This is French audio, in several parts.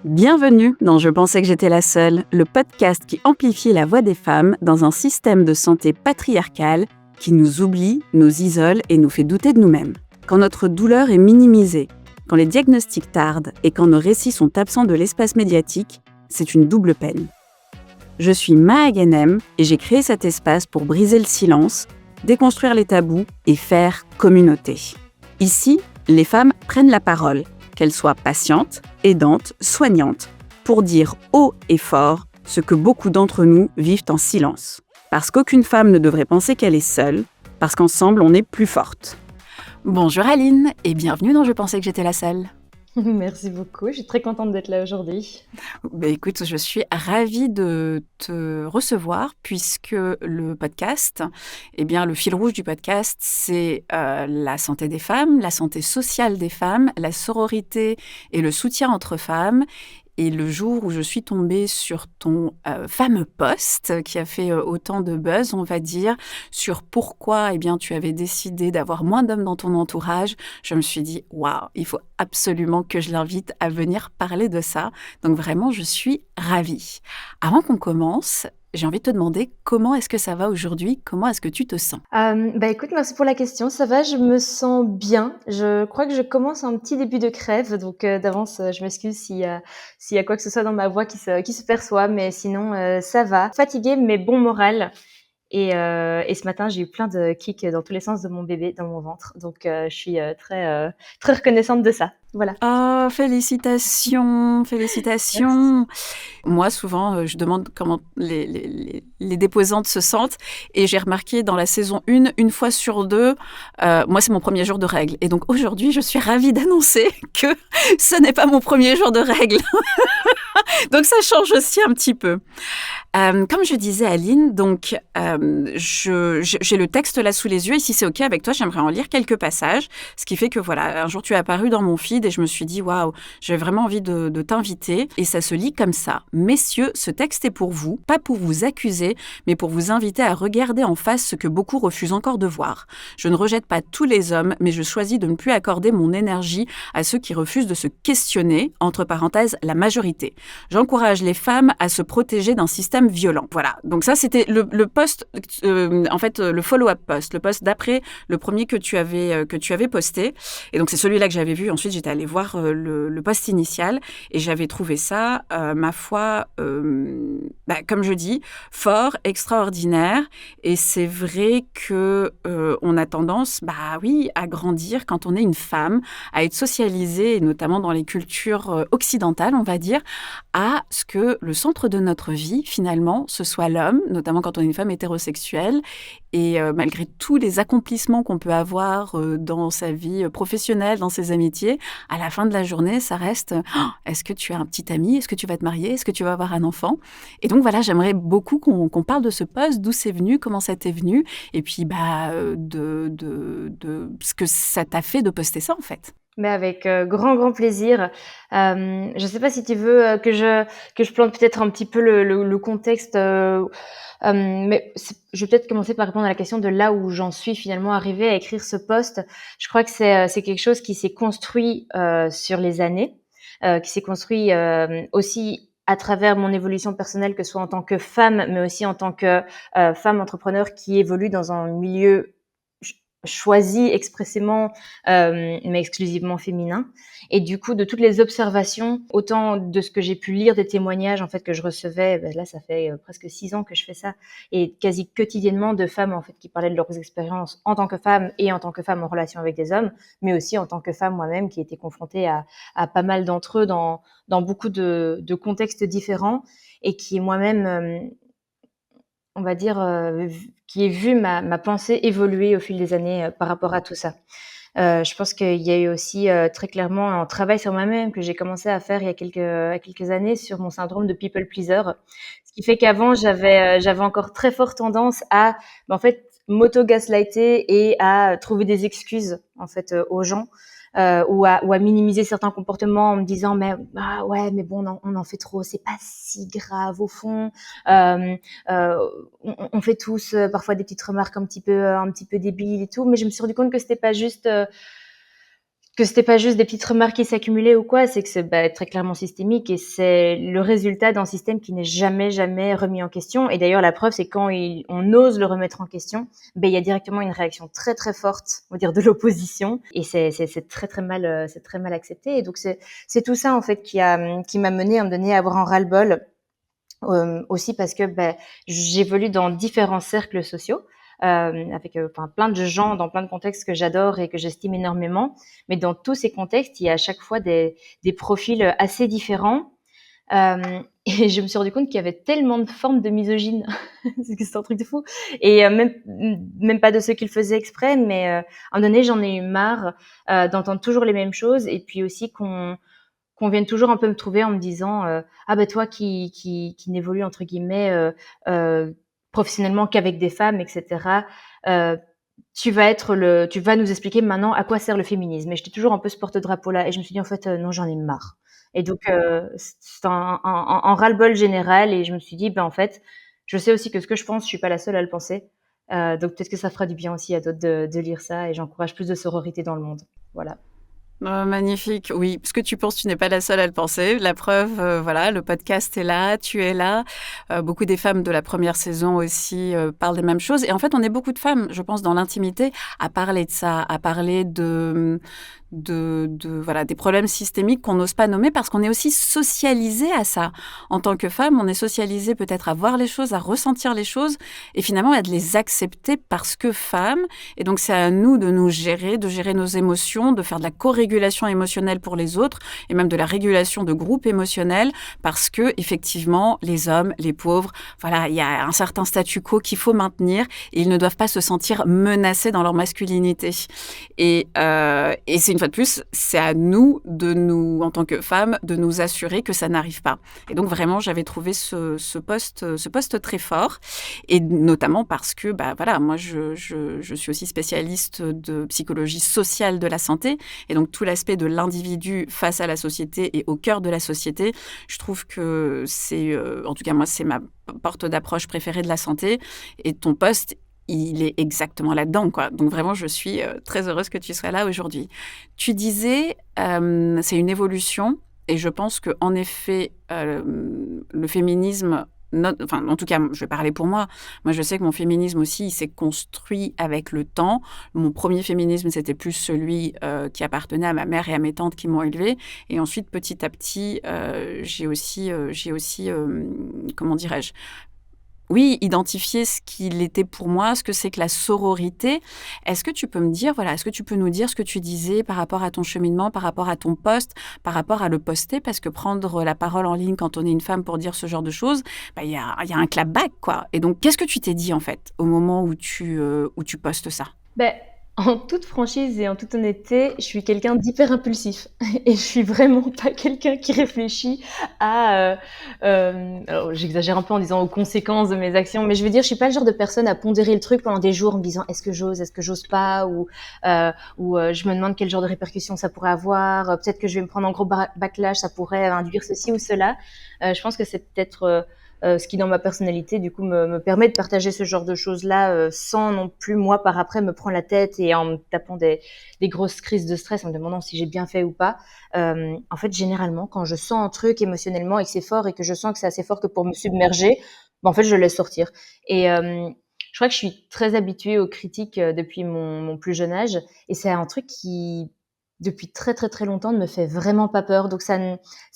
Bienvenue dans Je pensais que j'étais la seule, le podcast qui amplifie la voix des femmes dans un système de santé patriarcal qui nous oublie, nous isole et nous fait douter de nous-mêmes. Quand notre douleur est minimisée, quand les diagnostics tardent et quand nos récits sont absents de l'espace médiatique, c'est une double peine. Je suis Maha Ghanem et j'ai créé cet espace pour briser le silence, déconstruire les tabous et faire communauté. Ici, les femmes prennent la parole, qu'elles soient patientes, aidantes, soignantes, pour dire haut et fort ce que beaucoup d'entre nous vivent en silence. Parce qu'aucune femme ne devrait penser qu'elle est seule, parce qu'ensemble on est plus forte. Bonjour Aline et bienvenue dans Je pensais que j'étais la seule. Merci beaucoup, je suis très contente d'être là aujourd'hui. Écoute, je suis ravie de te recevoir puisque le podcast, le fil rouge du podcast, c'est la santé des femmes, la santé sociale des femmes, la sororité et le soutien entre femmes. Et le jour où je suis tombée sur ton fameux post qui a fait autant de buzz, on va dire, sur pourquoi tu avais décidé d'avoir moins d'hommes dans ton entourage, je me suis dit, waouh, il faut absolument que je l'invite à venir parler de ça. Donc vraiment, je suis ravie. Avant qu'on commence, j'ai envie de te demander comment est-ce que ça va aujourd'hui? Comment est-ce que tu te sens? Écoute, merci pour la question. Ça va, je me sens bien. Je crois que je commence un petit début de crève, donc d'avance, je m'excuse s'il y a quoi que ce soit dans ma voix qui se perçoit, mais sinon, ça va. Fatiguée, mais bon moral. Et ce matin, j'ai eu plein de kicks dans tous les sens de mon bébé, dans mon ventre. Donc, je suis très reconnaissante de ça. Voilà. Oh, félicitations, Merci. félicitations. Moi, souvent, je demande comment les déposantes se sentent. Et j'ai remarqué dans la saison 1, une fois sur deux, moi, c'est mon premier jour de règles. Et donc, aujourd'hui, je suis ravie d'annoncer que ce n'est pas mon premier jour de règles. Donc, ça change aussi un petit peu. Comme je disais, Aline, donc, j'ai le texte là sous les yeux. Et si c'est OK avec toi, j'aimerais en lire quelques passages. Ce qui fait que, voilà, un jour, tu es apparu dans mon feed et je me suis dit, waouh, j'ai vraiment envie de t'inviter. Et ça se lit comme ça. Messieurs, ce texte est pour vous, pas pour vous accuser, mais pour vous inviter à regarder en face ce que beaucoup refusent encore de voir. Je ne rejette pas tous les hommes, mais je choisis de ne plus accorder mon énergie à ceux qui refusent de se questionner, entre parenthèses, la majorité. J'encourage les femmes à se protéger d'un système violent. Voilà. Donc ça, c'était le post, le follow-up post, le post d'après le premier que tu avais posté. Et donc c'est celui-là que j'avais vu. Ensuite, j'étais allée voir le post initial et j'avais trouvé ça, ma foi, comme je dis, fort, extraordinaire. Et c'est vrai que on a tendance, à grandir quand on est une femme, à être socialisée, et notamment dans les cultures occidentales, on va dire, à ce que le centre de notre vie, finalement, ce soit l'homme, notamment quand on est une femme hétérosexuelle. Et malgré tous les accomplissements qu'on peut avoir dans sa vie professionnelle, dans ses amitiés, à la fin de la journée, ça reste est-ce que tu as un petit ami? Est-ce que tu vas te marier? Est-ce que tu vas avoir un enfant? Et donc voilà, j'aimerais beaucoup qu'on parle de ce poste, d'où c'est venu, comment ça t'est venu, et puis de ce que ça t'a fait de poster ça, en fait. Mais avec grand plaisir. Je ne sais pas si tu veux que je plante peut-être un petit peu le contexte, je vais peut-être commencer par répondre à la question de là où j'en suis finalement arrivée à écrire ce post. Je crois que c'est quelque chose qui s'est construit sur les années, qui s'est construit aussi à travers mon évolution personnelle, que ce soit en tant que femme, mais aussi en tant que femme entrepreneur qui évolue dans un milieu choisi expressément, mais exclusivement féminin. Et du coup, de toutes les observations, autant de ce que j'ai pu lire, des témoignages en fait que je recevais, là ça fait presque 6 ans que je fais ça, et quasi quotidiennement de femmes en fait qui parlaient de leurs expériences en tant que femmes et en tant que femmes en relation avec des hommes, mais aussi en tant que femme moi-même qui était confrontée à pas mal d'entre eux dans beaucoup de contextes différents, et qui moi-même on va dire, qui ai vu ma pensée évoluer au fil des années, par rapport à tout ça. Je pense qu'il y a eu aussi, très clairement un travail sur moi-même que j'ai commencé à faire il y a quelques années sur mon syndrome de people pleaser. Ce qui fait qu'avant j'avais encore très fort tendance à, en fait, m'auto-gaslighter et à trouver des excuses, en fait, aux gens, ou à minimiser certains comportements en me disant: «Mais ah ouais, mais bon, on en fait trop, c'est pas si grave au fond». Hem, on fait tous, parfois des petites remarques un petit peu débiles et tout, mais je me suis rendu compte que c'était pas juste, que c'était pas juste des petites remarques qui s'accumulaient ou quoi, c'est que c'est très clairement systémique et c'est le résultat d'un système qui n'est jamais, jamais remis en question. Et d'ailleurs, la preuve, c'est quand on ose le remettre en question, il y a directement une réaction très, très forte, on va dire, de l'opposition. Et c'est très, très mal, c'est très mal accepté. Et donc, c'est tout ça, en fait, qui m'a mené à me donner à avoir un ras-le-bol. Aussi parce que j'évolue dans différents cercles sociaux, avec plein de gens dans plein de contextes que j'adore et que j'estime énormément. Mais dans tous ces contextes, il y a à chaque fois des profils assez différents. Et je me suis rendu compte qu'il y avait tellement de formes de misogyne. C'est un truc de fou. Et même pas de ceux qui le faisaient exprès, mais à un moment donné, j'en ai eu marre d'entendre toujours les mêmes choses et puis aussi qu'on vienne toujours un peu me trouver en me disant ah toi qui n'évolue entre guillemets professionnellement qu'avec des femmes, etc. euh, tu vas nous expliquer maintenant à quoi sert le féminisme. Et j'étais toujours un peu ce porte-drapeau là et je me suis dit en fait non, j'en ai marre. Et donc c'est un ras-le-bol général et je me suis dit en fait je sais aussi que ce que je pense je suis pas la seule à le penser. Donc peut-être que ça fera du bien aussi à d'autres de lire ça et j'encourage plus de sororité dans le monde. Voilà. Oh, magnifique, oui, parce que tu penses, tu n'es pas la seule à le penser. La preuve, voilà, le podcast est là, tu es là. Beaucoup des femmes de la première saison aussi parlent des mêmes choses. Et en fait, on est beaucoup de femmes, je pense, dans l'intimité, à parler de ça, à parler voilà, des problèmes systémiques qu'on n'ose pas nommer parce qu'on est aussi socialisé à ça. En tant que femme, on est socialisé peut-être à voir les choses, à ressentir les choses et finalement à de les accepter parce que femme. Et donc, c'est à nous de gérer nos émotions, de faire de la co-régulation émotionnelle pour les autres et même de la régulation de groupes émotionnels parce que, effectivement, les hommes, les pauvres, voilà, il y a un certain statu quo qu'il faut maintenir et ils ne doivent pas se sentir menacés dans leur masculinité. Et c'est une fois de plus, c'est à nous, en tant que femmes, de nous assurer que ça n'arrive pas. Et donc, vraiment, j'avais trouvé ce poste très fort et notamment parce que, voilà, moi, je suis aussi spécialiste de psychologie sociale de la santé et donc tout l'aspect de l'individu face à la société et au cœur de la société, je trouve que c'est, en tout cas moi, c'est ma porte d'approche préférée de la santé et ton poste, il est exactement là-dedans, quoi. Donc vraiment, je suis très heureuse que tu sois là aujourd'hui. Tu disais, c'est une évolution et je pense qu'en effet, le féminisme enfin, en tout cas, je vais parler pour moi. Moi, je sais que mon féminisme aussi, il s'est construit avec le temps. Mon premier féminisme, c'était plus celui qui appartenait à ma mère et à mes tantes qui m'ont élevée. Et ensuite, petit à petit, j'ai aussi comment dirais-je, oui, identifier ce qu'il était pour moi, ce que c'est que la sororité. Est-ce que tu peux me dire, voilà, est-ce que tu peux nous dire ce que tu disais par rapport à ton cheminement, par rapport à ton poste, par rapport à le poster? Parce que prendre la parole en ligne quand on est une femme pour dire ce genre de choses, il y a un clapback, quoi. Et donc, qu'est-ce que tu t'es dit, en fait, au moment où tu postes ça? Ben, en toute franchise et en toute honnêteté, je suis quelqu'un d'hyper impulsif et je suis vraiment pas quelqu'un qui réfléchit à, alors j'exagère un peu en disant aux conséquences de mes actions, mais je veux dire, je suis pas le genre de personne à pondérer le truc pendant des jours en me disant est-ce que j'ose pas ou je me demande quel genre de répercussions ça pourrait avoir, peut-être que je vais me prendre un gros backlash, ça pourrait induire ceci ou cela. Je pense que c'est peut-être ce qui dans ma personnalité du coup me permet de partager ce genre de choses-là sans non plus moi par après me prendre la tête et en me tapant des grosses crises de stress en me demandant si j'ai bien fait ou pas. En fait, généralement, quand je sens un truc émotionnellement et que c'est fort et que je sens que c'est assez fort que pour me submerger, en fait, je le laisse sortir. Et je crois que je suis très habituée aux critiques depuis mon plus jeune âge et c'est un truc qui depuis très très très longtemps ne me fait vraiment pas peur. Donc ça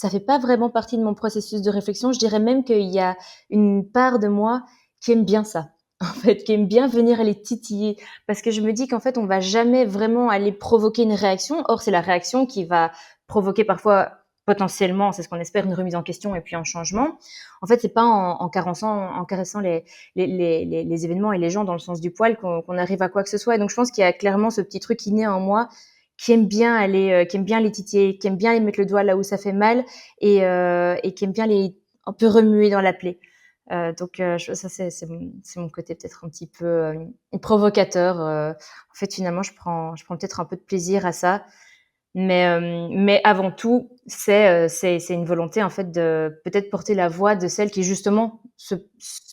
fait pas vraiment partie de mon processus de réflexion. Je dirais même qu'il y a une part de moi qui aime bien ça. En fait, qui aime bien venir les titiller. Parce que je me dis qu'en fait, on va jamais vraiment aller provoquer une réaction. Or, c'est la réaction qui va provoquer parfois, potentiellement, c'est ce qu'on espère, une remise en question et puis un changement. En fait, c'est pas en caressant les événements et les gens dans le sens du poil qu'on arrive à quoi que ce soit. Et donc, je pense qu'il y a clairement ce petit truc inné en moi qui aime bien les titiller, qui aime bien les mettre le doigt là où ça fait mal et qui aime bien les un peu remuer dans la plaie. Donc ça c'est mon côté peut-être un petit peu provocateur. En fait finalement je prends peut-être un peu de plaisir à ça, mais avant tout c'est une volonté en fait de peut-être porter la voix de celles qui justement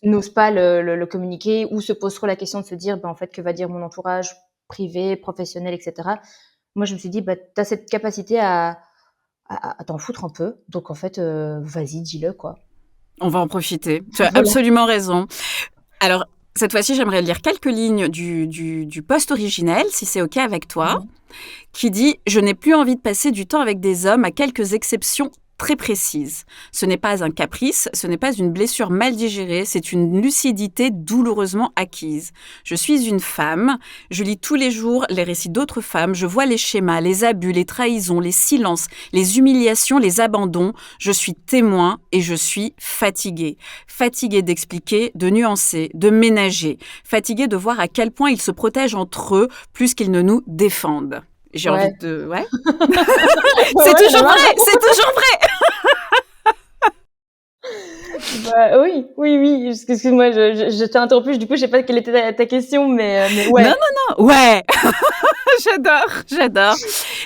n'osent pas le communiquer ou se posent trop la question de se dire en fait que va dire mon entourage privé, professionnel, etc. moi, je me suis dit: «Bah, tu as cette capacité à t'en foutre un peu, donc en fait, vas-y, dis-le, quoi». On va en profiter. Tu as Voilà. absolument raison. Alors, cette fois-ci, j'aimerais lire quelques lignes du post originel, si c'est OK avec toi, Mmh. qui dit « Je n'ai plus envie de passer du temps avec des hommes, à quelques exceptions très précises. Ce n'est pas un caprice, ce n'est pas une blessure mal digérée, c'est une lucidité douloureusement acquise. Je suis une femme, je lis tous les jours les récits d'autres femmes, je vois les schémas, les abus, les trahisons, les silences, les humiliations, les abandons. Je suis témoin et je suis fatiguée. Fatiguée d'expliquer, de nuancer, de ménager. Fatiguée de voir à quel point ils se protègent entre eux plus qu'ils ne nous défendent. » J'ai envie Ouais. de... Ouais. Ouais, C'est ouais, j'en ai toujours marre. vrai, c'est toujours vrai. Bah, oui, oui, oui, excuse-moi, je t'ai interrompu, du coup, je sais pas quelle était ta question, mais Non, ouais. non, non, ouais. J'adore, j'adore.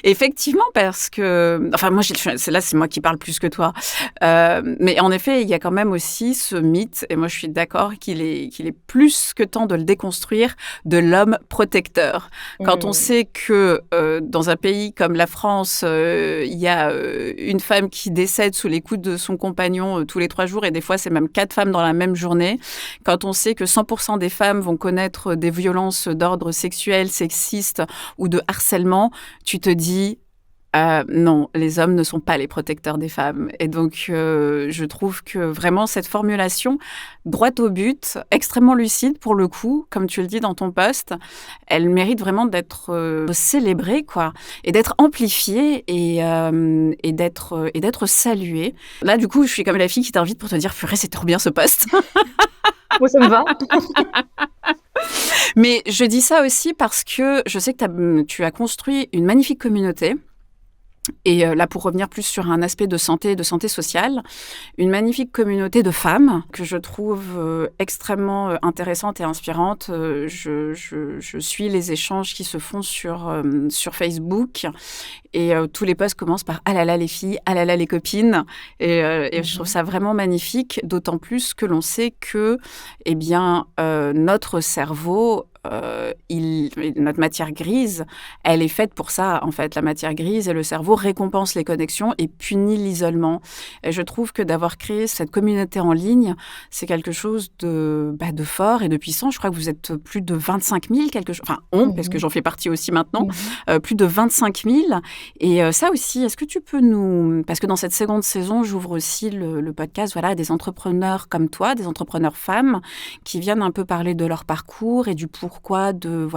Effectivement, parce que, enfin, moi, c'est moi qui parle plus que toi. Mais en effet, il y a quand même aussi ce mythe, et moi, je suis d'accord qu'il est plus que temps de le déconstruire, de l'homme protecteur. Quand on Mmh. sait que dans un pays comme la France, il y a une femme qui décède sous les coups de son compagnon tous les 3 jours, et des fois, c'est même 4 femmes dans la même journée. Quand on sait que 100% des femmes vont connaître des violences d'ordre sexuel, sexiste ou de harcèlement, tu te dis non, les hommes ne sont pas les protecteurs des femmes. Et donc, je trouve que vraiment cette formulation, droite au but, extrêmement lucide pour le coup, comme tu le dis dans ton post, elle mérite vraiment d'être célébrée, quoi, et d'être amplifiée et d'être saluée. Là, du coup, je suis comme la fille qui t'invite pour te dire, purée, c'est trop bien ce post. Moi, ça me va. Mais je dis ça aussi parce que je sais que tu as construit une magnifique communauté. Et là, pour revenir plus sur un aspect de santé sociale, une magnifique communauté de femmes que je trouve extrêmement intéressante et inspirante. Je suis les échanges qui se font sur Facebook et tous les posts commencent par « Ah là là les filles, ah là là les copines » et je trouve Mmh. ça vraiment magnifique, d'autant plus que l'on sait que eh bien, notre cerveau, notre matière grise, elle est faite pour ça, en fait. La matière grise et le cerveau récompensent les connexions et punit l'isolement. Et je trouve que d'avoir créé cette communauté en ligne, c'est quelque chose de fort et de puissant. Je crois que vous êtes plus de 25 000, enfin, parce que Mmh. j'en fais partie aussi maintenant, Mmh. plus de 25 000. Et ça aussi, est-ce que tu peux parce que dans cette seconde saison, j'ouvre aussi le podcast voilà, à des entrepreneurs comme toi, des entrepreneurs femmes, qui viennent un peu parler de leur parcours et du pourquoi de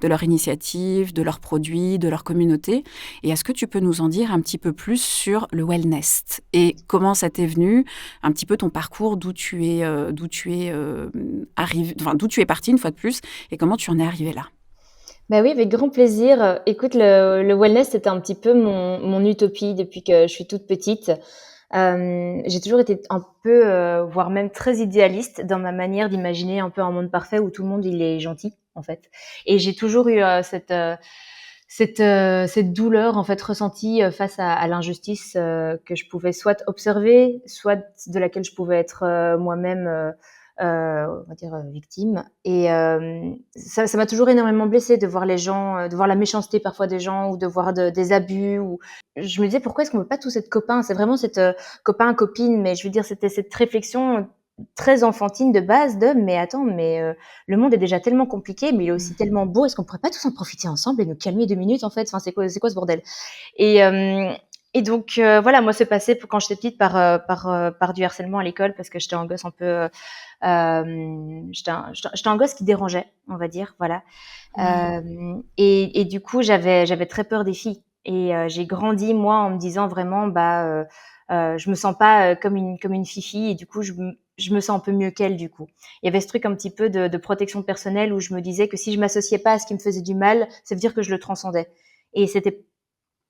leur initiative, de leurs produits, de leur communauté. Et est-ce que tu peux nous en dire un petit peu plus sur le wellness et comment ça t'est venu, un petit peu ton parcours, d'où tu es arrivé, enfin d'où tu es partie une fois de plus, et comment tu en es arrivé là. Bah oui, avec grand plaisir. Écoute, le wellness, c'était un petit peu mon utopie depuis que je suis toute petite. J'ai toujours été un peu, voire même très idéaliste dans ma manière d'imaginer un peu un monde parfait où tout le monde, il est gentil, en fait. Et j'ai toujours eu, cette douleur, en fait, ressentie, face à l'injustice, que je pouvais soit observer, soit de laquelle je pouvais être, moi-même, on va dire, victime. Et ça m'a toujours énormément blessée de voir les gens, de voir la méchanceté parfois des gens ou de voir des abus. Ou je me disais: «Pourquoi est-ce qu'on veut pas tous être copains?» C'est vraiment cette, copain, copine, mais je veux dire, c'était cette réflexion très enfantine de base de: «Mais attends, mais le monde est déjà tellement compliqué, mais il est aussi tellement beau, est-ce qu'on pourrait pas tous en profiter ensemble et nous calmer 2 minutes, en fait? Enfin, c'est quoi ce bordel?» Et donc voilà, moi, c'est passé quand j'étais petite par du harcèlement à l'école parce que j'étais un gosse un peu, j'étais un gosse qui dérangeait, on va dire, voilà. Ouais. Et du coup, j'avais très peur des filles et j'ai grandi, moi, en me disant vraiment, bah, je me sens pas, comme une fifi et du coup, je me sens un peu mieux qu'elle, du coup. Il y avait ce truc un petit peu de protection personnelle où je me disais que si je m'associais pas à ce qui me faisait du mal, ça veut dire que je le transcendais et c'était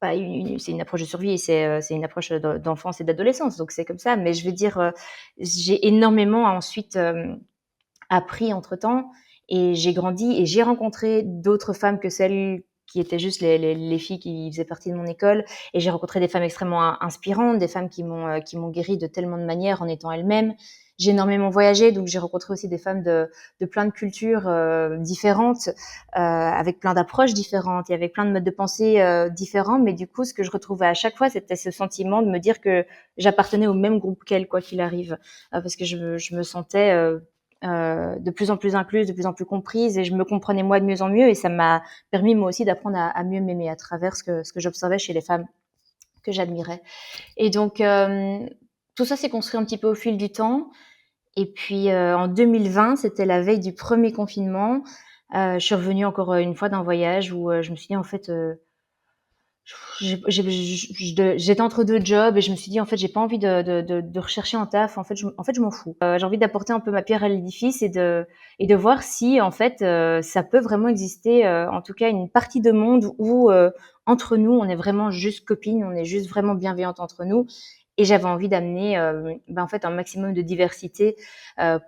pas c'est une approche de survie et c'est une approche d'enfance et d'adolescence, donc c'est comme ça. Mais je veux dire, j'ai énormément ensuite, appris entre-temps et j'ai grandi et j'ai rencontré d'autres femmes que celles qui étaient juste les filles qui faisaient partie de mon école. Et j'ai rencontré des femmes extrêmement inspirantes, des femmes qui m'ont guérie de tellement de manières en étant elles-mêmes. J'ai énormément voyagé, donc j'ai rencontré aussi des femmes de plein de cultures différentes, avec plein d'approches différentes et avec plein de modes de pensée différents. Mais du coup, ce que je retrouvais à chaque fois, c'était ce sentiment de me dire que j'appartenais au même groupe qu'elles, quoi qu'il arrive, parce que je me sentais de plus en plus incluse, de plus en plus comprise, et je me comprenais moi de mieux en mieux, et ça m'a permis moi aussi d'apprendre à mieux m'aimer à travers ce que j'observais chez les femmes que j'admirais. Et donc tout ça s'est construit un petit peu au fil du temps. Et puis en 2020, c'était la veille du premier confinement. Je suis revenue encore une fois d'un voyage où je me suis dit en fait, j'étais entre deux jobs et je me suis dit en fait j'ai pas envie de rechercher un taf. En fait je m'en fous. J'ai envie d'apporter un peu ma pierre à l'édifice et de voir si en fait ça peut vraiment exister, en tout cas une partie de monde où entre nous on est vraiment juste copines, on est juste vraiment bienveillantes entre nous. Et j'avais envie d'amener en fait un maximum de diversité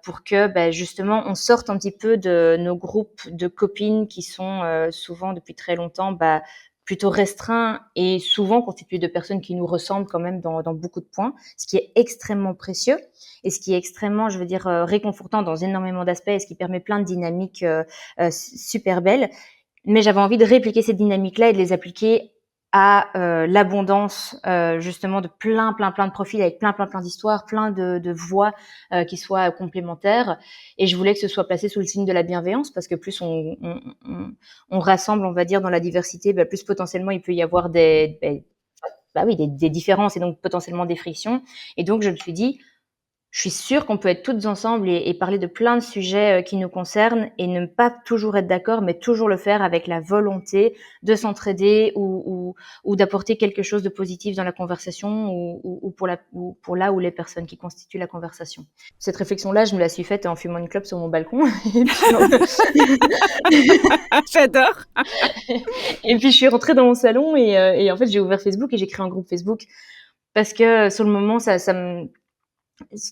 pour que justement on sorte un petit peu de nos groupes de copines qui sont souvent depuis très longtemps plutôt restreints et souvent constitués de personnes qui nous ressemblent quand même dans beaucoup de points, ce qui est extrêmement précieux et ce qui est extrêmement, je veux dire, réconfortant dans énormément d'aspects et ce qui permet plein de dynamiques super belles. Mais j'avais envie de répliquer ces dynamiques-là et de les appliquer à l'abondance justement de plein de profils avec plein d'histoires, plein de voix qui soient complémentaires. Et je voulais que ce soit placé sous le signe de la bienveillance parce que plus on rassemble, on va dire, dans la diversité, plus potentiellement il peut y avoir des différences et donc potentiellement des frictions. Et donc je me suis dit, je suis sûre qu'on peut être toutes ensemble et parler de plein de sujets qui nous concernent et ne pas toujours être d'accord, mais toujours le faire avec la volonté de s'entraider ou d'apporter quelque chose de positif dans la conversation ou pour là où les personnes qui constituent la conversation. Cette réflexion-là, je me la suis faite en fumant une clope sur mon balcon. J'adore. Et puis je suis rentrée dans mon salon et en fait j'ai ouvert Facebook et j'ai créé un groupe Facebook parce que sur le moment ça me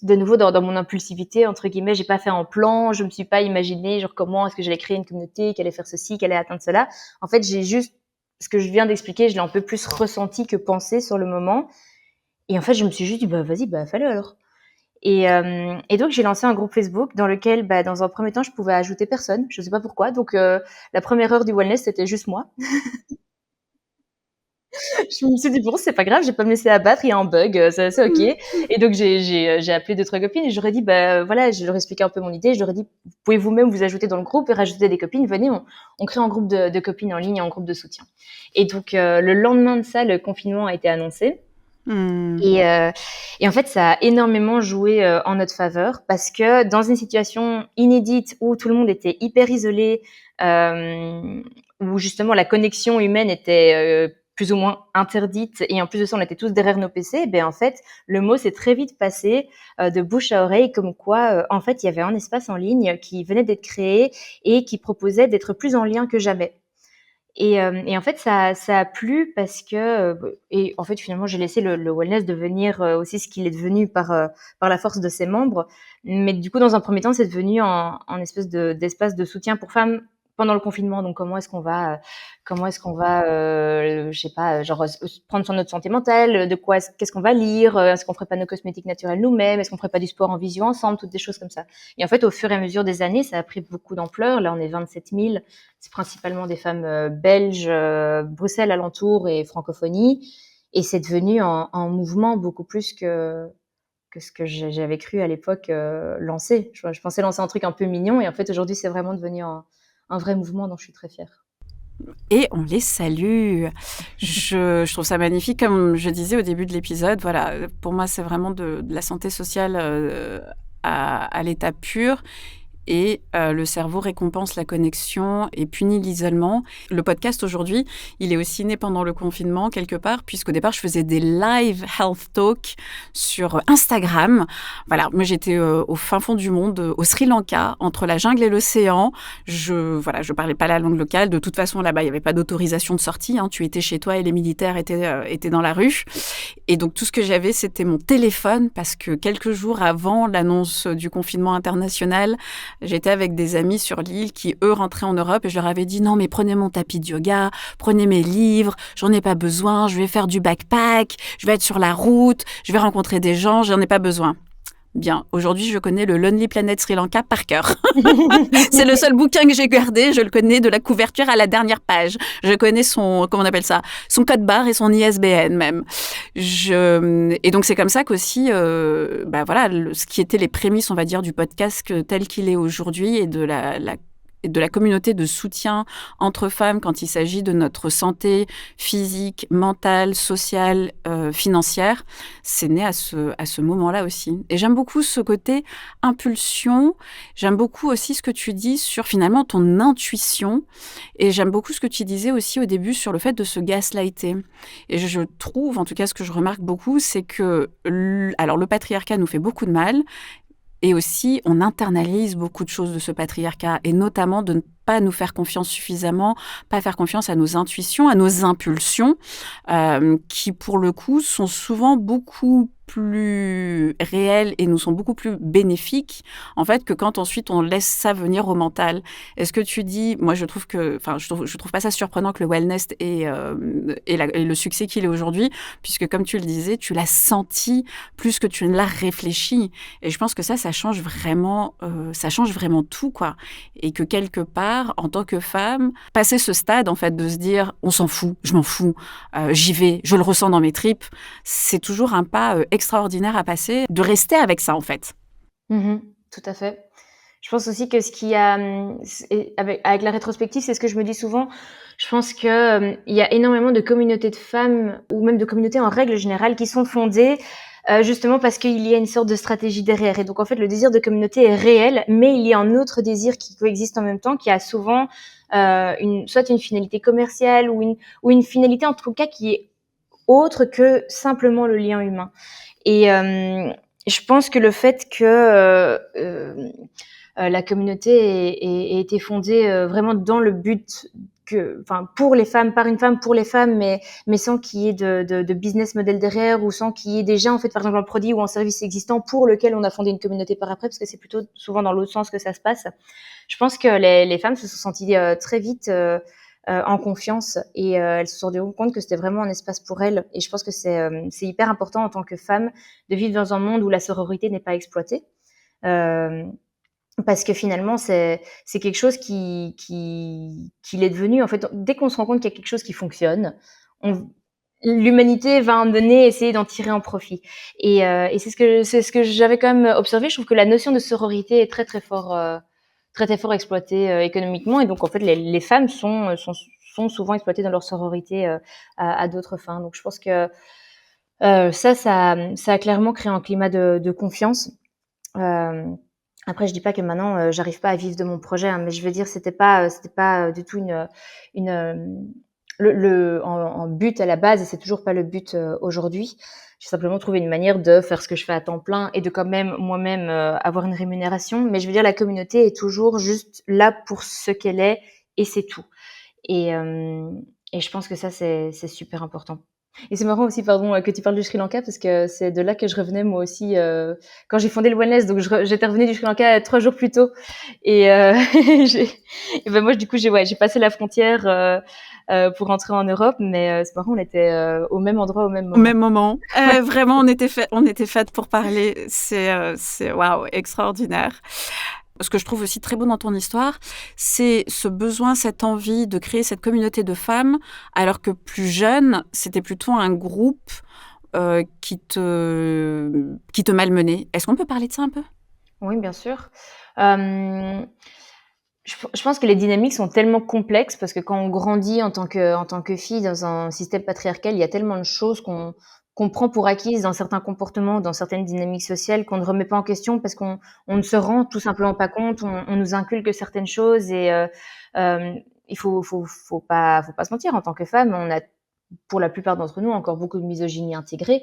de nouveau dans mon impulsivité entre guillemets, j'ai pas fait un plan, je me suis pas imaginé genre comment est-ce que j'allais créer une communauté, qu'elle allait faire ceci, qu'elle allait atteindre cela. En fait, j'ai juste ce que je viens d'expliquer, je l'ai un peu plus ressenti que pensé sur le moment. Et en fait, je me suis juste dit vas-y, fais-le alors. Et donc j'ai lancé un groupe Facebook dans lequel dans un premier temps, je pouvais ajouter personne, je sais pas pourquoi. Donc la première heure du wellness, c'était juste moi. Je me suis dit bon, c'est pas grave, j'ai pas me laisser abattre, il y a un bug, c'est ok. Et donc j'ai appelé 2-3 copines et je leur ai dit voilà, je leur ai expliqué un peu mon idée, je leur ai dit vous pouvez vous-même vous ajouter dans le groupe et rajouter des copines, venez, on crée un groupe de copines en ligne, un groupe de soutien. Et donc le lendemain de ça, le confinement a été annoncé. Et en fait, ça a énormément joué en notre faveur parce que dans une situation inédite où tout le monde était hyper isolé, où justement la connexion humaine était plus ou moins interdite et en plus de ça, on était tous derrière nos PC, en fait, le mot s'est très vite passé de bouche à oreille comme quoi, en fait, il y avait un espace en ligne qui venait d'être créé et qui proposait d'être plus en lien que jamais. Et en fait, ça a plu parce que et en fait, finalement, j'ai laissé le wellness devenir aussi ce qu'il est devenu par la force de ses membres. Mais du coup, dans un premier temps, c'est devenu en espèce d'espace de soutien pour femmes pendant le confinement. Donc, comment est-ce qu'on va, je sais pas, genre prendre soin de notre santé mentale, qu'est-ce qu'on va lire, est-ce qu'on ferait pas nos cosmétiques naturels nous-mêmes, est-ce qu'on ferait pas du sport en visio ensemble, toutes des choses comme ça. Et en fait, au fur et à mesure des années, ça a pris beaucoup d'ampleur. Là, on est 27 000. C'est principalement des femmes belges, Bruxelles alentour et francophonie. Et c'est devenu un mouvement beaucoup plus que ce que j'avais cru à l'époque lancer. Je pensais lancer un truc un peu mignon et en fait aujourd'hui c'est vraiment devenu un vrai mouvement dont je suis très fière. Et on les salue. Je trouve ça magnifique, comme je disais au début de l'épisode. Voilà, pour moi, c'est vraiment de la santé sociale à l'état pur. Et le cerveau récompense la connexion et punit l'isolement. Le podcast aujourd'hui, il est aussi né pendant le confinement quelque part, puisqu'au départ, je faisais des live health talk sur Instagram. Voilà, moi j'étais au fin fond du monde, au Sri Lanka, entre la jungle et l'océan. Je parlais pas la langue locale. De toute façon, là-bas, il n'y avait pas d'autorisation de sortie. Hein. Tu étais chez toi et les militaires étaient dans la rue. Et donc, tout ce que j'avais, c'était mon téléphone, parce que quelques jours avant l'annonce du confinement international, J'étais avec des amis sur l'île qui, eux, rentraient en Europe et je leur avais dit non, mais prenez mon tapis de yoga, prenez mes livres, j'en ai pas besoin, je vais faire du backpack, je vais être sur la route, je vais rencontrer des gens, j'en ai pas besoin. Bien, aujourd'hui, je connais le Lonely Planet Sri Lanka par cœur. C'est le seul bouquin que j'ai gardé. Je le connais de la couverture à la dernière page. Je connais son, comment on appelle ça, son code barre et son ISBN même. Et donc c'est comme ça qu'aussi, voilà, ce qui étaient les prémices, on va dire, du podcast tel qu'il est aujourd'hui et de la communauté de soutien entre femmes quand il s'agit de notre santé physique, mentale, sociale, financière, c'est né à ce moment-là aussi. Et j'aime beaucoup ce côté impulsion, j'aime beaucoup aussi ce que tu dis sur finalement ton intuition, et j'aime beaucoup ce que tu disais aussi au début sur le fait de se gaslighter. Et je trouve, en tout cas ce que je remarque beaucoup, c'est que alors le patriarcat nous fait beaucoup de mal, et aussi, on internalise beaucoup de choses de ce patriarcat, et notamment de ne pas nous faire confiance suffisamment, pas faire confiance à nos intuitions, à nos impulsions, qui, pour le coup, sont souvent beaucoup plus réelles et nous sont beaucoup plus bénéfiques, en fait, que quand ensuite on laisse ça venir au mental. Est-ce que tu dis, moi je trouve je trouve pas ça surprenant que le wellness ait le succès qu'il est aujourd'hui, puisque comme tu le disais, tu l'as senti plus que tu ne l'as réfléchi. Et je pense que ça change vraiment tout, quoi. Et que quelque part, en tant que femme, passer ce stade, en fait, de se dire, on s'en fout, je m'en fous, j'y vais, je le ressens dans mes tripes, c'est toujours un pas extraordinaire à passer, de rester avec ça, en fait. Tout à fait. Je pense aussi que ce qui a, avec la rétrospective, c'est ce que je me dis souvent. Je pense que il y a énormément de communautés de femmes ou même de communautés en règle générale qui sont fondées justement parce qu'il y a une sorte de stratégie derrière. Et donc en fait, le désir de communauté est réel, mais il y a un autre désir qui coexiste en même temps, qui a souvent soit une finalité commerciale ou une finalité en tout cas qui est autre que simplement le lien humain. Et je pense que le fait que la communauté ait été fondée vraiment dans le but pour les femmes, par une femme pour les femmes, mais sans qu'il y ait de business model derrière ou sans qu'il y ait déjà en fait par exemple un produit ou un service existant pour lequel on a fondé une communauté par après, parce que c'est plutôt souvent dans l'autre sens que ça se passe. Je pense que les femmes se sont senties très vite en confiance et elles se sont rendues compte que c'était vraiment un espace pour elles. Et je pense que c'est hyper important en tant que femme de vivre dans un monde où la sororité n'est pas exploitée. Parce que finalement, c'est quelque chose qui est devenu, en fait, dès qu'on se rend compte qu'il y a quelque chose qui fonctionne, l'humanité va en donner, essayer d'en tirer un profit. Et c'est ce que j'avais quand même observé. Je trouve que la notion de sororité est très, très fort exploitée économiquement. Et donc, en fait, les femmes sont souvent exploitées dans leur sororité à d'autres fins. Donc, je pense que ça a clairement créé un climat de confiance. Après, je dis pas que maintenant j'arrive pas à vivre de mon projet, hein, mais je veux dire c'était pas du tout en but à la base, et c'est toujours pas le but aujourd'hui. J'ai simplement trouvé une manière de faire ce que je fais à temps plein et de quand même moi-même avoir une rémunération. Mais je veux dire, la communauté est toujours juste là pour ce qu'elle est et c'est tout. Et je pense que ça c'est super important. Et c'est marrant aussi, pardon, que tu parles du Sri Lanka, parce que c'est de là que je revenais moi aussi quand j'ai fondé le Wellness. Donc j'étais revenue du Sri Lanka 3 jours plus tôt. Et, et ben moi, du coup, j'ai passé la frontière pour rentrer en Europe. Mais c'est marrant, on était au même endroit au même moment. Au même moment. Vraiment, on était faites pour parler. C'est waouh, extraordinaire. Ce que je trouve aussi très beau dans ton histoire, c'est ce besoin, cette envie de créer cette communauté de femmes, alors que plus jeune, c'était plutôt un groupe qui te malmenait. Est-ce qu'on peut parler de ça un peu ? Oui, bien sûr. Je pense que les dynamiques sont tellement complexes parce que quand on grandit en tant que fille dans un système patriarcal, il y a tellement de choses qu'on prend pour acquises dans certains comportements, dans certaines dynamiques sociales, qu'on ne remet pas en question parce qu'on ne se rend tout simplement pas compte. On nous inculque certaines choses et il faut pas se mentir. En tant que femme, on a pour la plupart d'entre nous encore beaucoup de misogynie intégrée.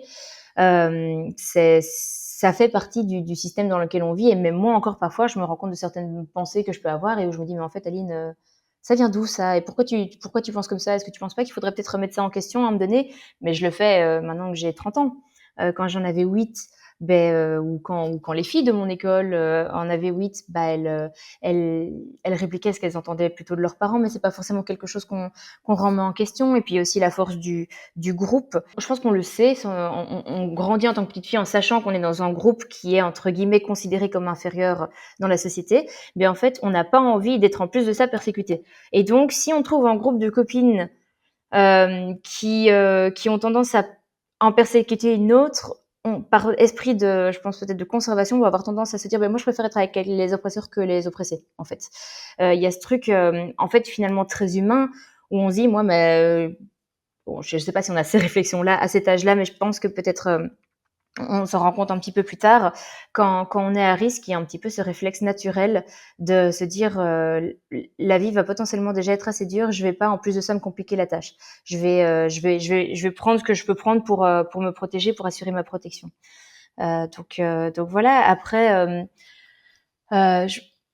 Ça fait partie du système dans lequel on vit. Et même moi encore parfois, je me rends compte de certaines pensées que je peux avoir et où je me dis mais en fait Aline, ça vient d'où ça? Et pourquoi tu penses comme ça? Est-ce que tu penses pas qu'il faudrait peut-être remettre ça en question à un moment donné? Mais je le fais maintenant que j'ai 30 ans. Quand j'en avais 8, ou quand les filles de mon école en avaient 8, elles répliquaient ce qu'elles entendaient plutôt de leurs parents, mais c'est pas forcément quelque chose qu'on remet en question. Et puis aussi la force du groupe. Je pense qu'on le sait, on grandit en tant que petite fille en sachant qu'on est dans un groupe qui est entre guillemets considéré comme inférieur dans la société. Mais en fait, on n'a pas envie d'être en plus de ça persécuté. Et donc, si on trouve un groupe de copines qui ont tendance à en persécuter une autre, par esprit je pense peut-être de conservation, on va avoir tendance à se dire, moi je préfère être avec les oppresseurs que les oppressés, en fait. Il y a ce truc, en fait, finalement très humain, où on se dit, moi, bon, je sais pas si on a ces réflexions-là à cet âge-là, mais je pense que peut-être on s'en rend compte un petit peu plus tard, quand on est à risque, il y a un petit peu ce réflexe naturel de se dire la vie va potentiellement déjà être assez dure, je vais pas en plus de ça me compliquer la tâche. Je vais prendre ce que je peux prendre pour me protéger, pour assurer ma protection. Donc voilà. Après,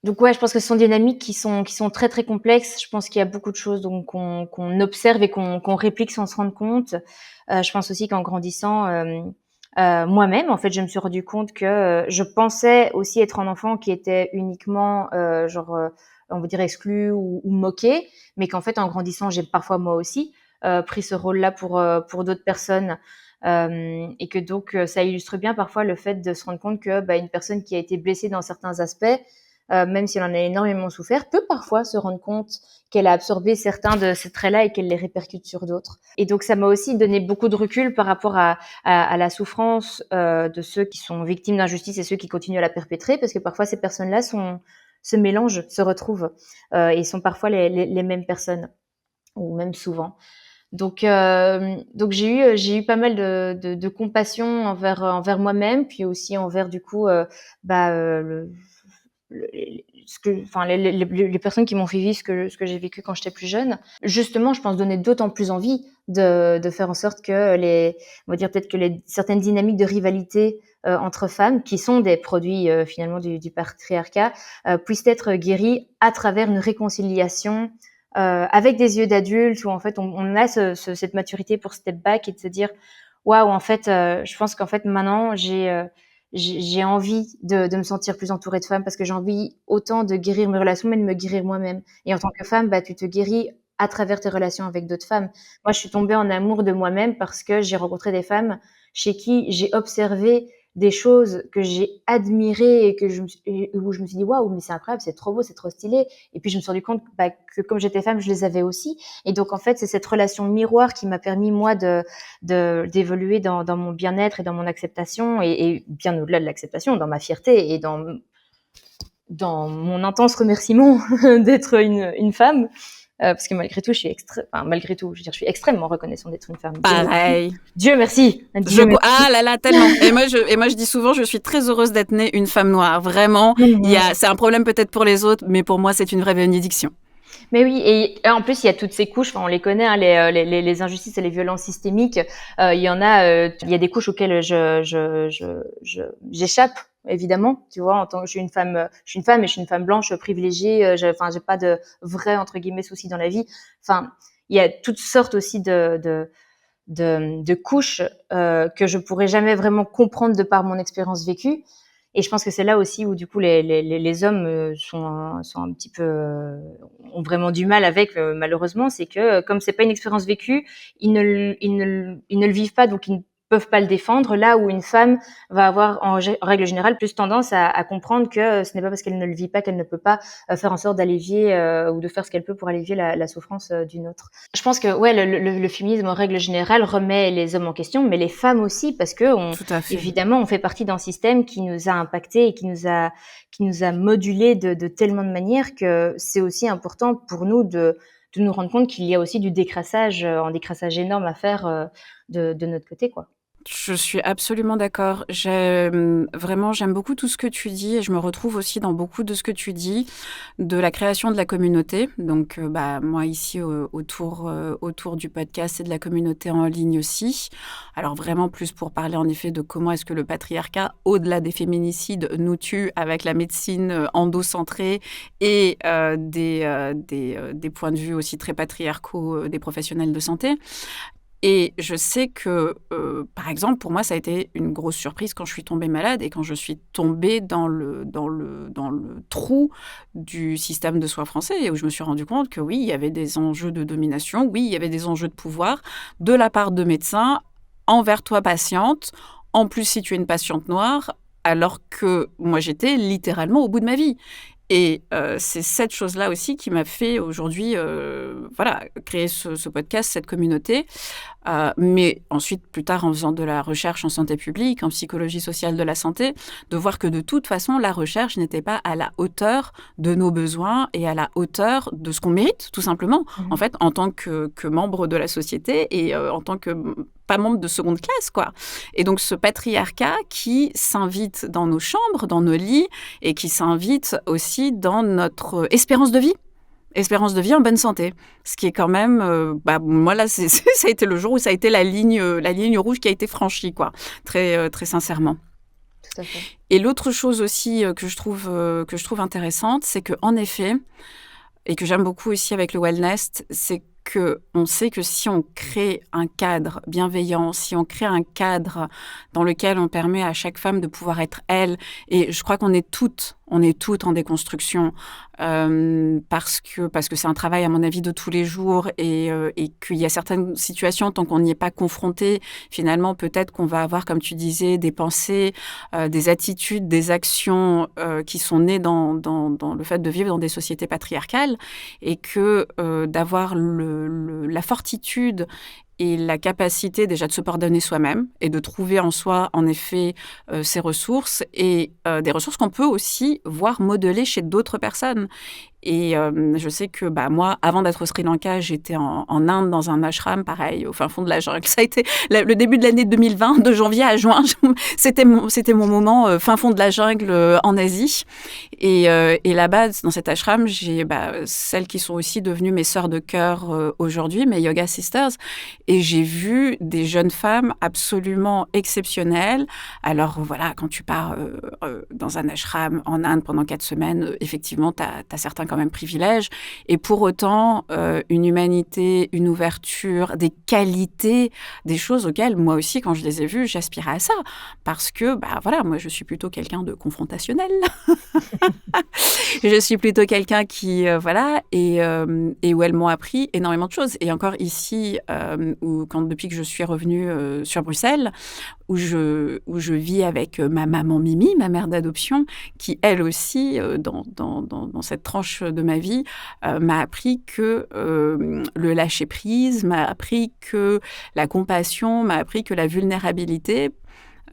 donc ouais, je pense que ce sont des dynamiques qui sont très très complexes. Je pense qu'il y a beaucoup de choses donc qu'on observe et qu'on réplique sans se rendre compte. Je pense aussi qu'en grandissant, moi-même, en fait, je me suis rendu compte que je pensais aussi être un enfant qui était uniquement on va dire exclu ou moqué, mais qu'en fait, en grandissant, j'ai parfois moi aussi pris ce rôle-là pour d'autres personnes. Et que donc ça illustre bien parfois le fait de se rendre compte que une personne qui a été blessée dans certains aspects, même si elle en a énormément souffert, peut parfois se rendre compte qu'elle a absorbé certains de ces traits-là et qu'elle les répercute sur d'autres. Et donc ça m'a aussi donné beaucoup de recul par rapport à la souffrance de ceux qui sont victimes d'injustice et ceux qui continuent à la perpétrer, parce que parfois ces personnes-là se mélangent, se retrouvent et sont parfois les mêmes personnes, ou même souvent. Donc j'ai eu pas mal de compassion envers moi-même, puis aussi envers du coup les personnes qui m'ont fait vivre ce que j'ai vécu quand j'étais plus jeune. Justement, je pense donner d'autant plus envie de faire en sorte que on va dire peut-être que certaines dynamiques de rivalité entre femmes, qui sont des produits finalement du patriarcat, puissent être guéries à travers une réconciliation avec des yeux d'adulte, où en fait on a cette maturité pour step back et de se dire waouh, en fait je pense qu'en fait maintenant j'ai envie de me sentir plus entourée de femmes, parce que j'ai envie autant de guérir mes relations, mais de me guérir moi-même. Et en tant que femme, tu te guéris à travers tes relations avec d'autres femmes. Moi, je suis tombée en amour de moi-même parce que j'ai rencontré des femmes chez qui j'ai observé des choses que j'ai admirées et où je me suis dit waouh, mais c'est incroyable, c'est trop beau, c'est trop stylé. Et puis je me suis rendu compte que comme j'étais femme, je les avais aussi. Et donc en fait, c'est cette relation miroir qui m'a permis moi d'évoluer dans mon bien-être et dans mon acceptation, et bien au-delà de l'acceptation, dans ma fierté et dans mon intense remerciement d'être une femme. Parce que malgré tout, je suis je suis extrêmement reconnaissante d'être une femme. Pareil. Dieu merci. Ah là là, tellement. Et moi, je dis souvent, je suis très heureuse d'être née une femme noire. Vraiment, c'est un problème peut-être pour les autres, mais pour moi, c'est une vraie bénédiction. Mais oui, et en plus, il y a toutes ces couches, on les connaît, hein, les injustices et les violences systémiques. Il y en a, il y a des couches auxquelles j'échappe, évidemment. Tu vois, en tant que je suis une femme et je suis une femme blanche privilégiée. J'ai pas de vrai entre guillemets soucis dans la vie. Enfin, il y a toutes sortes aussi de couches que je pourrais jamais vraiment comprendre de par mon expérience vécue. Et je pense que c'est là aussi où du coup les hommes sont un petit peu ont vraiment du mal avec, malheureusement, c'est que comme c'est pas une expérience vécue, ils ne le vivent pas, donc ils ne peuvent pas le défendre, là où une femme va avoir en règle générale plus tendance à comprendre que ce n'est pas parce qu'elle ne le vit pas qu'elle ne peut pas faire en sorte d'allévier ou de faire ce qu'elle peut pour allévier la souffrance d'une autre. Je pense que le féminisme en règle générale remet les hommes en question, mais les femmes aussi, parce que évidemment on fait partie d'un système qui nous a impactés et qui nous a modulés de tellement de manières que c'est aussi important pour nous de nous rendre compte qu'il y a aussi un décrassage énorme à faire de notre côté, quoi. Je suis absolument d'accord. J'aime beaucoup tout ce que tu dis, et je me retrouve aussi dans beaucoup de ce que tu dis de la création de la communauté. Donc, moi ici autour du podcast et de la communauté en ligne aussi. Alors vraiment plus pour parler en effet de comment est-ce que le patriarcat, au-delà des féminicides, nous tue avec la médecine endocentrée et des points de vue aussi très patriarcaux des professionnels de santé. Et je sais que, par exemple, pour moi, ça a été une grosse surprise quand je suis tombée malade et quand je suis tombée dans le trou du système de soins français et où je me suis rendu compte que oui, il y avait des enjeux de domination, oui, il y avait des enjeux de pouvoir de la part de médecins envers toi, patiente. En plus, si tu es une patiente noire, alors que moi, j'étais littéralement au bout de ma vie. Et c'est cette chose-là aussi qui m'a fait aujourd'hui, voilà, créer ce podcast, cette communauté. Mais ensuite, plus tard, en faisant de la recherche en santé publique, en psychologie sociale de la santé, de voir que de toute façon, la recherche n'était pas à la hauteur de nos besoins et à la hauteur de ce qu'on mérite, tout simplement, en Mmh. fait, en tant que membre de la société et en tant que pas membre de seconde classe, quoi. Et donc, ce patriarcat qui s'invite dans nos chambres, dans nos lits, et qui s'invite aussi dans notre espérance de vie en bonne santé. Ce qui est quand même, moi là, ça a été le jour où ça a été la ligne rouge qui a été franchie, quoi, très sincèrement. Tout à fait. Et l'autre chose aussi que je trouve intéressante, c'est qu'en effet, et que j'aime beaucoup aussi avec le wellness, c'est que on sait que si on crée un cadre bienveillant, si on crée un cadre dans lequel on permet à chaque femme de pouvoir être elle, et je crois qu'on est toutes en déconstruction parce que c'est un travail à mon avis de tous les jours et qu'il y a certaines situations tant qu'on n'y est pas confronté, finalement peut-être qu'on va avoir, comme tu disais, des pensées, des attitudes, des actions qui sont nées dans le fait de vivre dans des sociétés patriarcales et que d'avoir la fortitude et la capacité déjà de se pardonner soi-même et de trouver en soi, en effet, ses ressources et des ressources qu'on peut aussi voir modelées chez d'autres personnes. Et je sais que moi, avant d'être au Sri Lanka, j'étais en Inde dans un ashram, pareil, au fin fond de la jungle. Ça a été le début de l'année 2020, de janvier à juin. C'était mon moment fin fond de la jungle en Asie. Et là-bas, dans cet ashram, j'ai celles qui sont aussi devenues mes sœurs de cœur aujourd'hui, mes yoga sisters. Et j'ai vu des jeunes femmes absolument exceptionnelles. Alors voilà, quand tu pars dans un ashram en Inde pendant 4 semaines, effectivement, tu as certains quand même privilèges. Et pour autant, une humanité, une ouverture, des qualités, des choses auxquelles moi aussi, quand je les ai vues, j'aspirais à ça. Parce que, voilà, moi, je suis plutôt quelqu'un de confrontationnel. Je suis plutôt quelqu'un qui, voilà, et où elles m'ont appris énormément de choses. Et encore ici, depuis que je suis revenue sur Bruxelles, où je vis avec ma maman Mimi, ma mère d'adoption, qui elle aussi, dans cette tranche de ma vie, m'a appris que le lâcher-prise, m'a appris que la compassion, m'a appris que la vulnérabilité,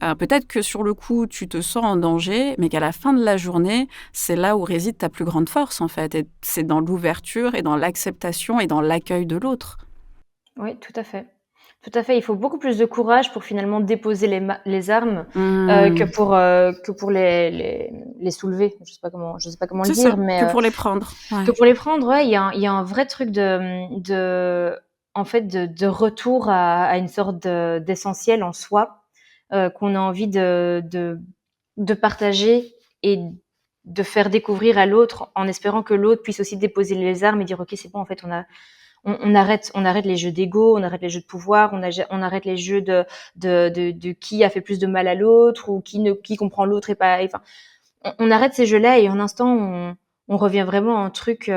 peut-être que sur le coup, tu te sens en danger, mais qu'à la fin de la journée, c'est là où réside ta plus grande force, en fait. Et c'est dans l'ouverture et dans l'acceptation et dans l'accueil de l'autre. Oui, tout à fait. Tout à fait. Il faut beaucoup plus de courage pour finalement déposer les armes Mmh. que pour les soulever. Je sais pas comment le C'est ça, dire, mais que pour les prendre. que Ouais. pour les prendre, ouais, il y a un vrai truc en fait, de retour à une sorte d'essentiel en soi qu'on a envie de partager et de faire découvrir à l'autre en espérant que l'autre puisse aussi déposer les armes et dire ok c'est bon en fait on arrête les jeux d'ego, on arrête les jeux de pouvoir, on arrête les jeux de qui a fait plus de mal à l'autre ou qui comprend l'autre et pas. Enfin, on arrête ces jeux-là et en instant on revient vraiment à un truc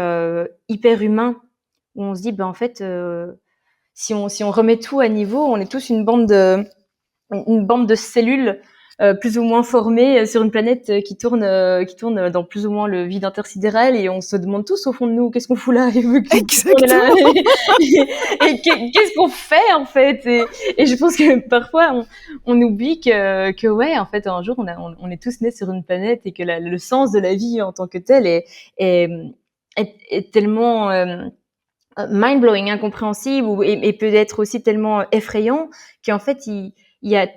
hyper humain où on se dit ben en fait si on remet tout à niveau, on est tous une bande de cellules plus ou moins formées sur une planète qui tourne dans plus ou moins le vide intersidéral et on se demande tous au fond de nous qu'est-ce qu'on fout là et pourquoi on est là Exactement. et qu'est-ce qu'on fait en fait et je pense que parfois on oublie que ouais en fait un jour on est tous nés sur une planète et que le sens de la vie en tant que tel est, est tellement mind-blowing, incompréhensible et peut être aussi tellement effrayant qu'en fait, il y a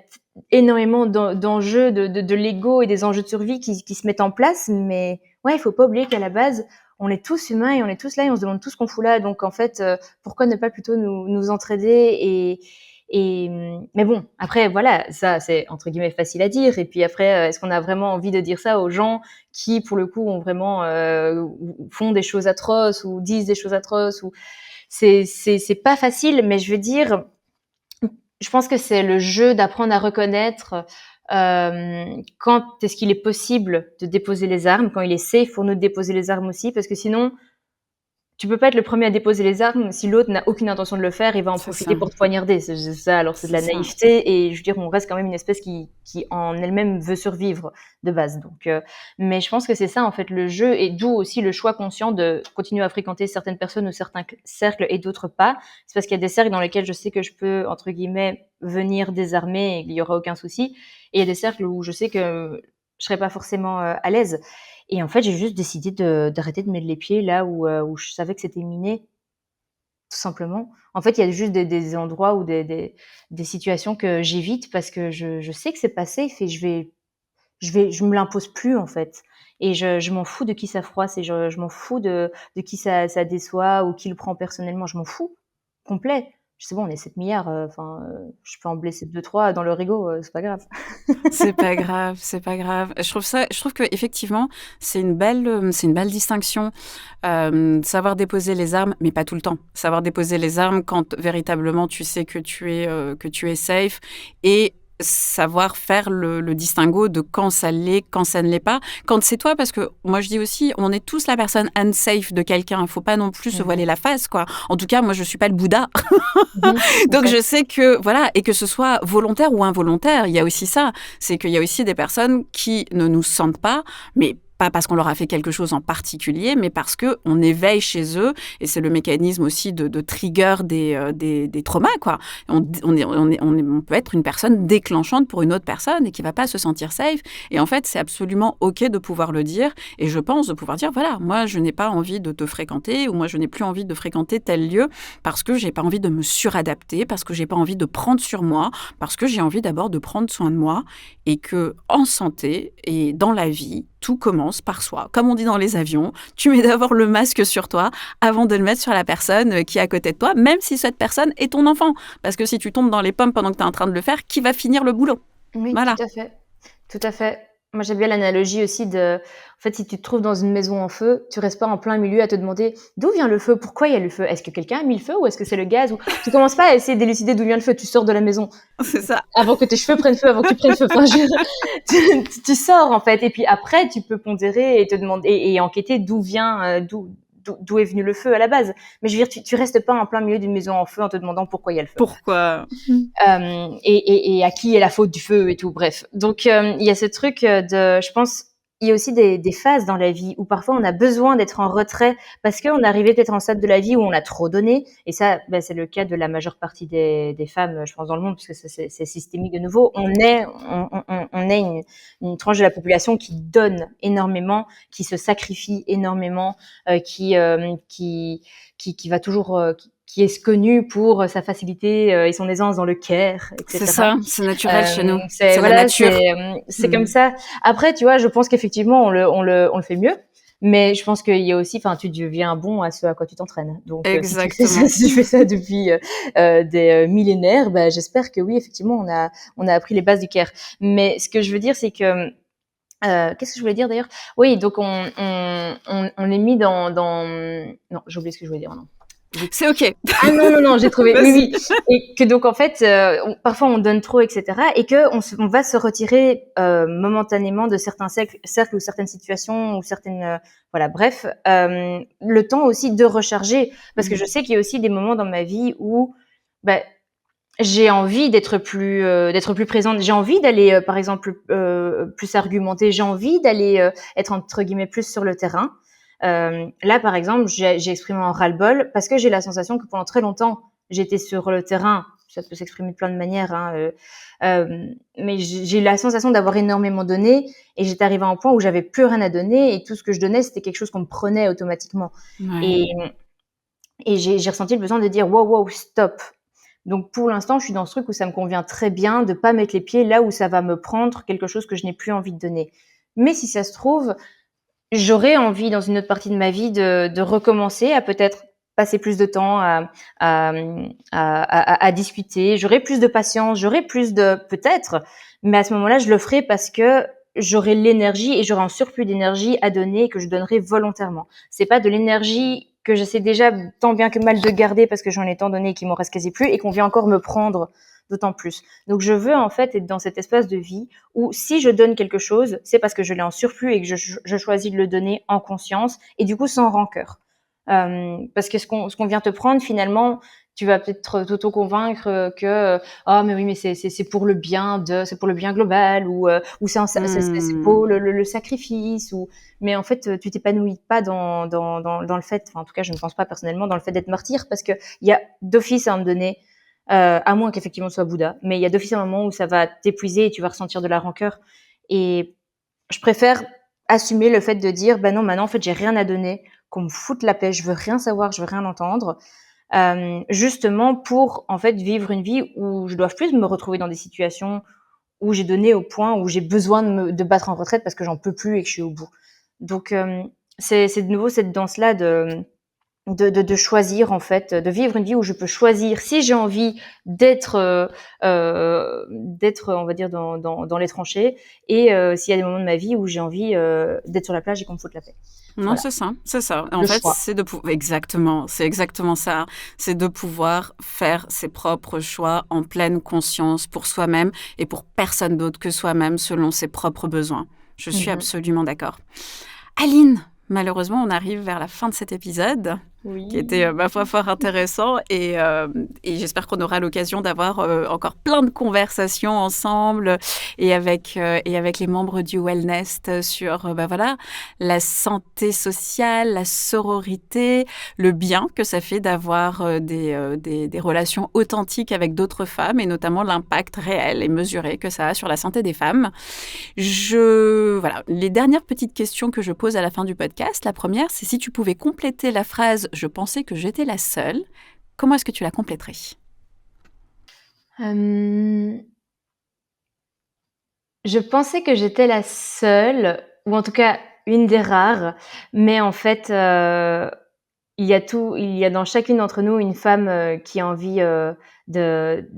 énormément d'enjeux de l'ego et des enjeux de survie qui se mettent en place. Mais ouais, il faut pas oublier qu'à la base, on est tous humains et on est tous là et on se demande tous ce qu'on fout là. Donc en fait, pourquoi ne pas plutôt nous entraider mais bon, après, voilà, ça, c'est entre guillemets facile à dire. Et puis après, est-ce qu'on a vraiment envie de dire ça aux gens qui, pour le coup, ont vraiment font des choses atroces ou disent des choses atroces ou c'est pas facile, mais je veux dire, je pense que c'est le jeu d'apprendre à reconnaître quand est-ce qu'il est possible de déposer les armes, quand il est safe pour nous de déposer les armes aussi, parce que sinon, tu peux pas être le premier à déposer les armes si l'autre n'a aucune intention de le faire, il va en C'est ça, profiter pour te poignarder. C'est ça, alors c'est de c'est la ça. naïveté et je veux dire, on reste quand même une espèce qui en elle-même veut survivre de base. Donc, mais je pense que c'est ça en fait le jeu et d'où aussi le choix conscient de continuer à fréquenter certaines personnes ou certains cercles et d'autres pas. C'est parce qu'il y a des cercles dans lesquels je sais que je peux entre guillemets venir désarmer et qu'il y aura aucun souci, et il y a des cercles où je sais que je serai pas forcément à l'aise. Et en fait, j'ai juste décidé d'arrêter de mettre les pieds là où je savais que c'était miné, tout simplement. En fait, il y a juste des endroits ou des situations que j'évite parce que je sais que c'est pas safe et je me l'impose plus, en fait. Et je m'en fous de qui ça froisse et je m'en fous de qui ça déçoit ou qui le prend personnellement. Je m'en fous, complet. C'est bon, on est 7 milliards, enfin, je peux en blesser deux trois dans le rigot, c'est pas grave. C'est pas grave, c'est pas grave. Je trouve que effectivement, c'est une belle distinction. Savoir déposer les armes, mais pas tout le temps. Savoir déposer les armes quand véritablement tu sais que tu es safe et savoir faire le distinguo de quand ça l'est, quand ça ne l'est pas. Quand c'est toi, parce que moi je dis aussi, on est tous la personne unsafe de quelqu'un. Il faut pas non plus se Mmh. voiler la face, quoi. En tout cas, moi je suis pas le Bouddha. Mmh. Tout à Donc fait. je sais que voilà, et que ce soit volontaire ou involontaire, il y a aussi ça, c'est qu'il y a aussi des personnes qui ne nous sentent pas, mais pas parce qu'on leur a fait quelque chose en particulier, mais parce que on éveille chez eux, et c'est le mécanisme aussi de trigger des traumas, quoi. On peut être une personne déclenchante pour une autre personne et qui va pas se sentir safe. Et en fait, c'est absolument OK de pouvoir le dire. Et je pense de pouvoir dire, voilà, moi, je n'ai pas envie de te fréquenter, ou moi, je n'ai plus envie de fréquenter tel lieu parce que j'ai pas envie de me suradapter, parce que j'ai pas envie de prendre sur moi, parce que j'ai envie d'abord de prendre soin de moi, et que en santé et dans la vie, tout commence par soi. Comme on dit dans les avions, tu mets d'abord le masque sur toi avant de le mettre sur la personne qui est à côté de toi, même si cette personne est ton enfant. Parce que si tu tombes dans les pommes pendant que tu es en train de le faire, qui va finir le boulot? Oui, Voilà. tout à fait. Tout à fait. Moi, j'aime bien l'analogie aussi en fait, si tu te trouves dans une maison en feu, tu restes pas en plein milieu à te demander d'où vient le feu, pourquoi il y a le feu, est-ce que quelqu'un a mis le feu ou est-ce que c'est le gaz ou tu commences pas à essayer d'élucider d'où vient le feu, tu sors de la maison C'est ça. avant que tes cheveux prennent feu, avant que tu prennes feu. Enfin, tu sors en fait, et puis après, tu peux pondérer et te demander et enquêter d'où est venu le feu à la base. Mais je veux dire, tu restes pas en plein milieu d'une maison en feu en te demandant pourquoi il y a le feu. Pourquoi? Et à qui est la faute du feu et tout, bref. Donc, il y a ce truc je pense, il y a aussi des phases dans la vie où parfois on a besoin d'être en retrait parce qu'on est arrivé peut-être en stade de la vie où on a trop donné. Et ça, ben, c'est le cas de la majeure partie des femmes, je pense, dans le monde, puisque c'est systémique de nouveau. On est une tranche de la population qui donne énormément, qui se sacrifie énormément, qui va toujours, qui est connu pour sa facilité et son aisance dans le care, C'est etc. ça, c'est naturel chez nous. C'est C'est la voilà, nature. c'est comme ça. Après, tu vois, je pense qu'effectivement, on le fait mieux. Mais je pense qu'il y a aussi, enfin, tu deviens bon à ce à quoi tu t'entraînes. Donc, si tu fais ça, Exactement. si tu fais ça depuis des millénaires, bah, j'espère que oui, effectivement, on a appris les bases du care. Mais ce que je veux dire, c'est que qu'est-ce que je voulais dire d'ailleurs? Oui, donc on est mis non, j'ai oublié ce que je voulais dire. Non. C'est OK. Ah non, non, non, j'ai trouvé. Oui, Vas-y. oui. Et que donc en fait, parfois on donne trop, etc. Et que on va se retirer momentanément de certains cercles ou certaines situations ou certaines, voilà, bref, le temps aussi de recharger. Parce que je sais qu'il y a aussi des moments dans ma vie où, bah, j'ai envie d'être plus présente. J'ai envie d'aller, par exemple, plus argumenter. J'ai envie d'aller être entre guillemets plus sur le terrain. Là, par exemple, j'ai exprimé un ras-le-bol parce que j'ai la sensation que pendant très longtemps, j'étais sur le terrain. Ça peut s'exprimer de plein de manières, hein, mais j'ai la sensation d'avoir énormément donné et j'étais arrivée à un point où j'avais plus rien à donner et tout ce que je donnais, c'était quelque chose qu'on me prenait automatiquement. Ouais. Et, et j'ai ressenti le besoin de dire wow, wow, stop. Donc pour l'instant, je suis dans ce truc où ça me convient très bien de pas mettre les pieds là où ça va me prendre quelque chose que je n'ai plus envie de donner. Mais si ça se trouve, j'aurais envie dans une autre partie de ma vie de recommencer à peut-être passer plus de temps à, à discuter. J'aurai plus de patience, j'aurai plus de peut-être, mais à ce moment-là, je le ferai parce que j'aurai l'énergie et j'aurai un surplus d'énergie à donner que je donnerai volontairement. C'est pas de l'énergie que j'essaie déjà tant bien que mal de garder parce que j'en ai tant donné et qu'il m'en reste quasi plus et qu'on vient encore me prendre d'autant plus. Donc, je veux en fait être dans cet espace de vie où si je donne quelque chose, c'est parce que je l'ai en surplus et que je choisis de le donner en conscience et du coup sans rancœur. Parce que ce qu'on vient te prendre finalement, tu vas peut-être t'auto-convaincre que ah mais oui mais c'est pour le bien c'est pour le bien global ou c'est beau le sacrifice ou mais en fait tu t'épanouis pas dans le fait, enfin en tout cas je ne pense pas personnellement dans le fait d'être martyr parce que il y a d'office à un moment donné à moins qu'effectivement ce soit Bouddha, mais il y a d'office un moment où ça va t'épuiser et tu vas ressentir de la rancœur et je préfère assumer le fait de dire bah non maintenant en fait j'ai rien à donner, qu'on me foute la paix, je veux rien savoir, je veux rien entendre. Justement pour en fait vivre une vie où je dois plus me retrouver dans des situations où j'ai donné au point où j'ai besoin de battre en retraite parce que j'en peux plus et que je suis au bout. Donc c'est de nouveau cette danse là de choisir en fait, de vivre une vie où je peux choisir si j'ai envie d'être on va dire dans les tranchées et s'il y a des moments de ma vie où j'ai envie d'être sur la plage et qu'on me foute la paix. Non, Voilà, c'est ça, c'est ça. En le fait, choix. c'est de pouvoir exactement, c'est exactement ça. C'est de pouvoir faire ses propres choix en pleine conscience pour soi-même et pour personne d'autre que soi-même selon ses propres besoins. Je suis Mmh. absolument d'accord. Aline, malheureusement, on arrive vers la fin de cet épisode qui était, Oui. ma foi, fort intéressant et j'espère qu'on aura l'occasion d'avoir, encore plein de conversations ensemble et avec les membres du Wellnest sur, voilà, la santé sociale, la sororité, le bien que ça fait d'avoir, des relations authentiques avec d'autres femmes et notamment l'impact réel et mesuré que ça a sur la santé des femmes. Voilà, les dernières petites questions que je pose à la fin du podcast. La première, c'est si tu pouvais compléter la phrase « Je pensais que j'étais la seule », comment est-ce que tu la compléterais? Je pensais que j'étais la seule, ou en tout cas une des rares, mais en fait, il y a dans chacune d'entre nous une femme, qui a envie, de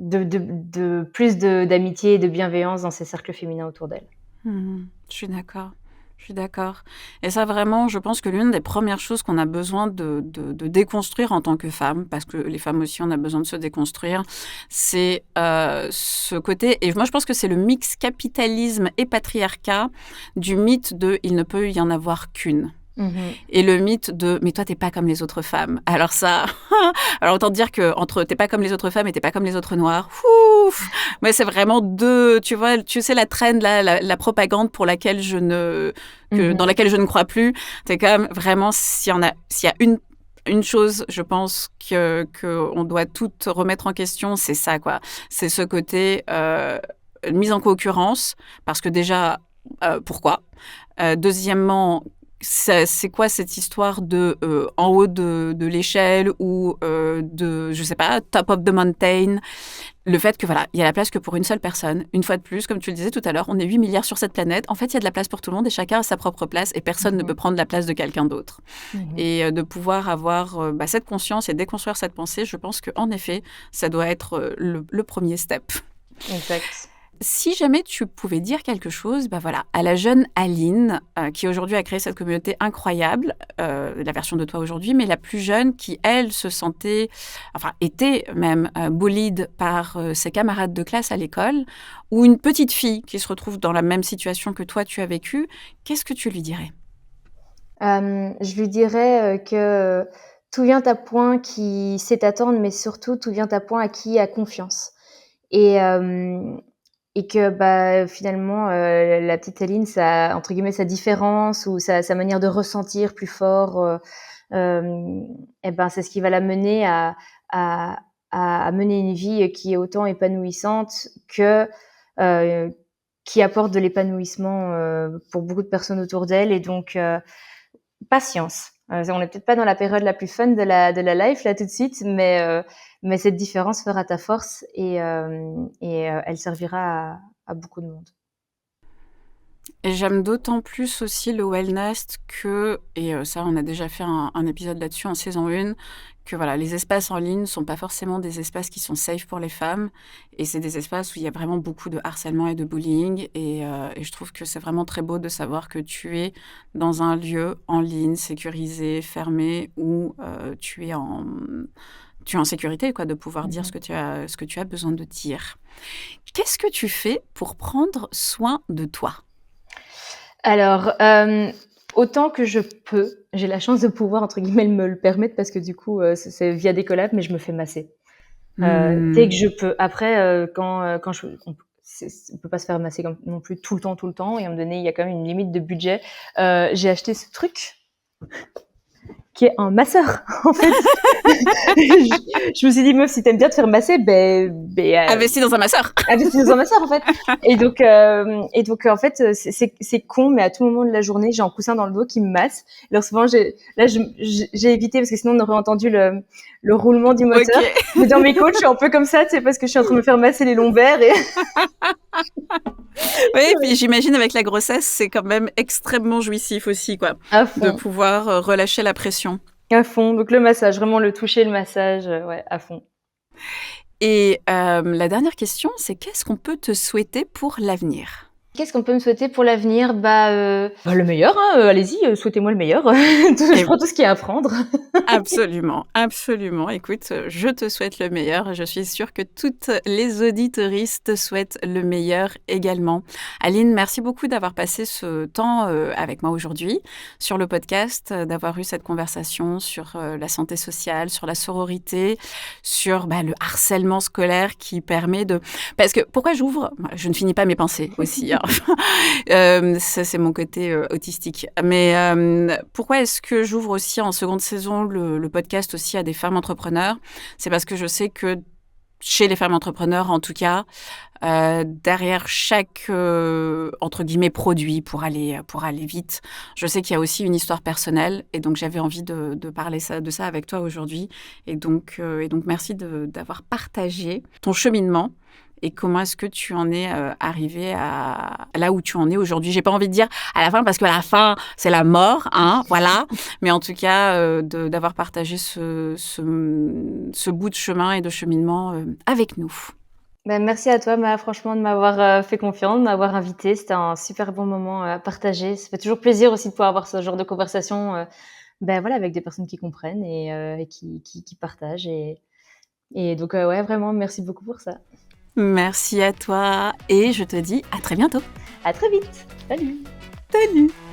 de plus d'amitié et de bienveillance dans ses cercles féminins autour d'elle. Mmh. Je suis d'accord. Je suis d'accord. Et ça, vraiment, je pense que l'une des premières choses qu'on a besoin de déconstruire en tant que femme, parce que les femmes aussi, on a besoin de se déconstruire, c'est ce côté. Et moi, je pense que c'est le mix capitalisme et patriarcat du mythe de il ne peut y en avoir qu'une. Mmh. Et le mythe de mais toi t'es pas comme les autres femmes. Alors ça, alors autant te dire que entre t'es pas comme les autres femmes et t'es pas comme les autres noirs, ouf, mais c'est vraiment deux, tu vois, tu sais la trend là, la propagande pour laquelle dans Mmh. laquelle je ne crois plus. C'est quand même vraiment s'il y a une chose, je pense que on doit tout remettre en question, c'est ça quoi. C'est ce côté mise en concurrence parce que déjà pourquoi? Deuxièmement, c'est quoi cette histoire de en haut de l'échelle ou de, je sais pas, top of the mountain? Le fait que voilà, il y a la place que pour une seule personne. Une fois de plus, comme tu le disais tout à l'heure, on est 8 milliards sur cette planète. En fait, il y a de la place pour tout le monde et chacun a sa propre place et personne ne peut Mmh. prendre la place de quelqu'un d'autre. Mmh. Et de pouvoir avoir cette conscience et déconstruire cette pensée, je pense qu'en effet, ça doit être le premier step. Exact. Si jamais tu pouvais dire quelque chose, voilà, à la jeune Aline, qui aujourd'hui a créé cette communauté incroyable, la version de toi aujourd'hui, mais la plus jeune qui, elle, se sentait, enfin, était même bullied par ses camarades de classe à l'école, ou une petite fille qui se retrouve dans la même situation que toi, tu as vécu, qu'est-ce que tu lui dirais? Je lui dirais, que tout vient à point qui sait attendre, mais surtout tout vient à point à qui a confiance et hem et que, bah, finalement, la petite Aline, sa entre guillemets, «sa différence» ou sa manière de ressentir plus fort, et ben, c'est ce qui va la mener à à mener une vie qui est autant épanouissante que, heu, qui apporte de l'épanouissement, pour beaucoup de personnes autour d'elle et donc patience. On n'est peut-être pas dans la période la plus fun de la life là tout de suite, mais cette différence fera ta force et elle servira à beaucoup de monde. Et j'aime d'autant plus aussi le wellness que, et ça on a déjà fait un épisode là-dessus en saison 1, que voilà, les espaces en ligne ne sont pas forcément des espaces qui sont safe pour les femmes. Et c'est des espaces où il y a vraiment beaucoup de harcèlement et de bullying. Et je trouve que c'est vraiment très beau de savoir que tu es dans un lieu en ligne, sécurisé, fermé, où tu es en sécurité, quoi, de pouvoir dire ce que tu as besoin de dire. Qu'est-ce que tu fais pour prendre soin de toi? Alors, autant que je peux, j'ai la chance de pouvoir, entre guillemets, me le permettre parce que du coup, c'est via des collabs, mais je me fais masser. Dès que je peux. Après, quand on peut pas se faire masser non plus tout le temps. Et à un moment donné, il y a quand même une limite de budget. J'ai acheté ce truc qui est un masseur, en fait. je me suis dit, meuf, si t'aimes bien te faire masser, Investis dans un masseur. investis dans un masseur, en fait. Et donc, en fait, c'est con, mais à tout moment de la journée, j'ai un coussin dans le dos qui me masse. Alors souvent, j'ai évité parce que sinon on aurait entendu le roulement du moteur. Ok. Mais dans mes coachs, je suis un peu comme ça, tu sais, parce que je suis en train de me faire masser les lombaires et Oui, et puis j'imagine avec la grossesse, c'est quand même extrêmement jouissif aussi, quoi, à de fond, pouvoir relâcher la pression. à fond. Donc le massage, vraiment le toucher, le massage, ouais, à fond. Et la dernière question, c'est qu'est-ce qu'on peut te souhaiter pour l'avenir? Qu'est-ce qu'on peut me souhaiter pour l'avenir? Le meilleur, hein, allez-y, souhaitez-moi le meilleur. Je Eh prends tout ce qu'il y a à prendre. Absolument, absolument. Écoute, je te souhaite le meilleur. Je suis sûre que toutes les auditeuristes te souhaitent le meilleur également. Aline, merci beaucoup d'avoir passé ce temps avec moi aujourd'hui sur le podcast, d'avoir eu cette conversation sur la santé sociale, sur la sororité, sur le harcèlement scolaire qui permet de... Parce que pourquoi j'ouvre? Je ne finis pas mes pensées aussi, hein. Ça, c'est mon côté autistique. Mais pourquoi est-ce que j'ouvre aussi en seconde saison le podcast aussi à des femmes entrepreneurs? C'est parce que je sais que chez les femmes entrepreneurs, en tout cas, derrière chaque, entre guillemets, produit pour aller vite, je sais qu'il y a aussi une histoire personnelle. Et donc, j'avais envie de parler de ça avec toi aujourd'hui. Et donc merci d'avoir partagé ton cheminement. Et comment est-ce que tu en es arrivé à là où tu en es aujourd'hui? J'ai pas envie de dire à la fin, parce que la fin, c'est la mort, hein, voilà. Mais en tout cas, d'avoir partagé ce bout de chemin et de cheminement avec nous. Merci à toi, franchement, de m'avoir fait confiance, de m'avoir invitée. C'était un super bon moment à partager. Ça fait toujours plaisir aussi de pouvoir avoir ce genre de conversation, voilà, avec des personnes qui comprennent et qui partagent. Et donc, ouais, vraiment, merci beaucoup pour ça. Merci à toi et je te dis à très bientôt. À très vite. Salut. Salut!